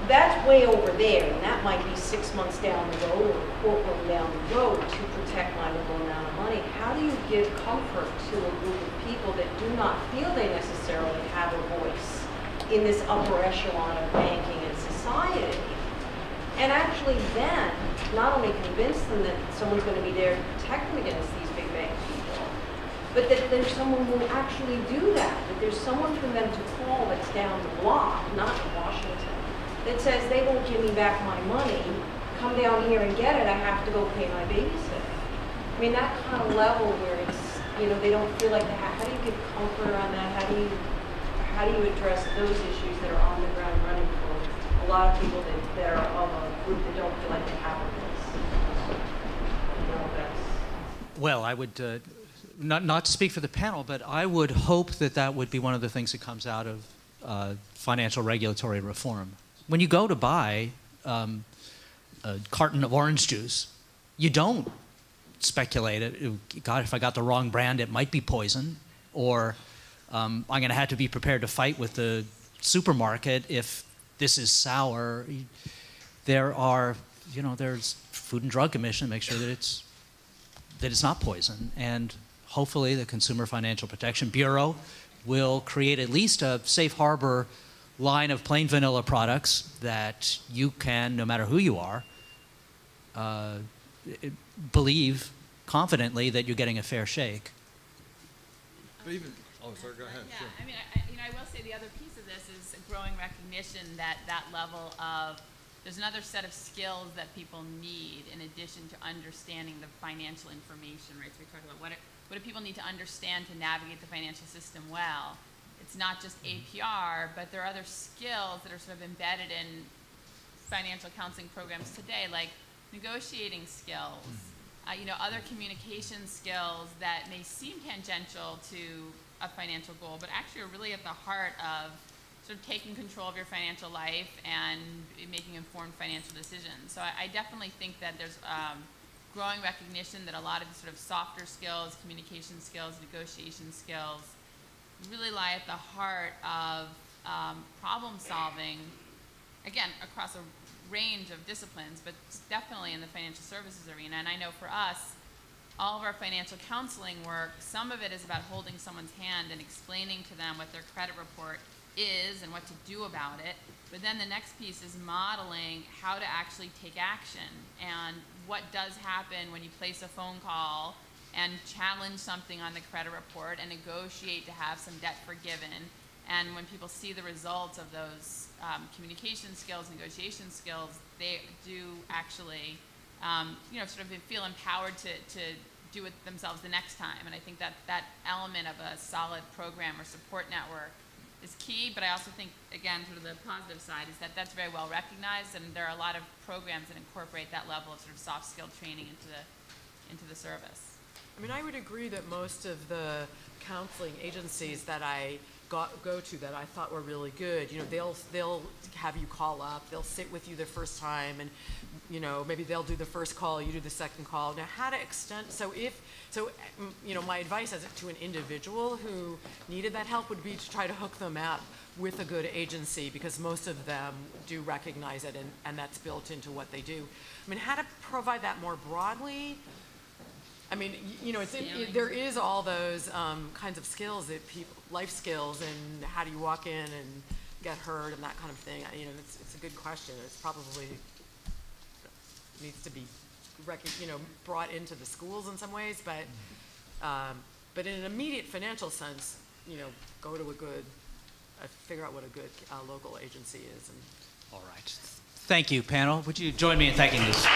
[SPEAKER 9] that's way over there, and that might be 6 months down the road or a courtroom down the road to protect my little amount of money. How do you give comfort to a group of people that do not feel they necessarily have a voice in this upper echelon of banking and society? And actually then, not only convince them that someone's going to be there to protect them against these big bank people, but that there's someone who will actually do that there's someone for them to call that's down the block, not in Washington, that says they won't give me back my money, come down here and get it, I have to go pay my babysitter. I mean, that kind of level where it's, they don't feel like they have, how do you give comfort around that? How do you address those issues that are on the ground running for a lot of people that are of a group that don't feel like they have a voice?
[SPEAKER 1] Well, I would not to speak for the panel, but I would hope that that would be one of the things that comes out of financial regulatory reform. When you go to buy a carton of orange juice, you don't speculate it. God, if I got the wrong brand, it might be poison, or I'm going to have to be prepared to fight with the supermarket if this is sour. There are, there's Food and Drug Commission, make sure that it's not poison, and hopefully the Consumer Financial Protection Bureau will create at least a safe harbor line of plain vanilla products that you can, no matter who you are, believe confidently that you're getting a fair shake.
[SPEAKER 4] But even, oh, sorry, go ahead.
[SPEAKER 5] Yeah,
[SPEAKER 4] Sure.
[SPEAKER 5] I mean, I will say the other piece of this is a growing recognition that that level of, there's another set of skills that people need in addition to understanding the financial information, right? So we talked about what do people need to understand to navigate the financial system well. It's not just APR, but there are other skills that are sort of embedded in financial counseling programs today, like negotiating skills, other communication skills that may seem tangential to a financial goal, but actually are really at the heart of sort of taking control of your financial life and making informed financial decisions. So I definitely think that there's growing recognition that a lot of the sort of softer skills, communication skills, negotiation skills, really lie at the heart of problem solving, again, across a range of disciplines, but definitely in the financial services arena. And I know for us, all of our financial counseling work, some of it is about holding someone's hand and explaining to them what their credit report is and what to do about it. But then the next piece is modeling how to actually take action and what does happen when you place a phone call and challenge something on the credit report and negotiate to have some debt forgiven. And when people see the results of those communication skills, negotiation skills, they do actually, sort of feel empowered to do it themselves the next time. And I think that that element of a solid program or support network is key. But I also think, again, sort of the positive side is that that's very well recognized, and there are a lot of programs that incorporate that level of sort of soft skill training into the service.
[SPEAKER 2] I mean, I would agree that most of the counseling agencies that I go to that I thought were really good, they'll have you call up, they'll sit with you the first time, and maybe they'll do the first call, you do the second call. Now, how to extend, my advice as to an individual who needed that help would be to try to hook them up with a good agency, because most of them do recognize it, and that's built into what they do. I mean, how to provide that more broadly? I mean, there is all those kinds of skills that life skills, and how do you walk in and get hurt and that kind of thing. It's a good question. It's probably needs to be brought into the schools in some ways, but in an immediate financial sense, go to figure out what a good local agency is. And
[SPEAKER 1] all right. Thank you, panel. Would you join me in thanking this?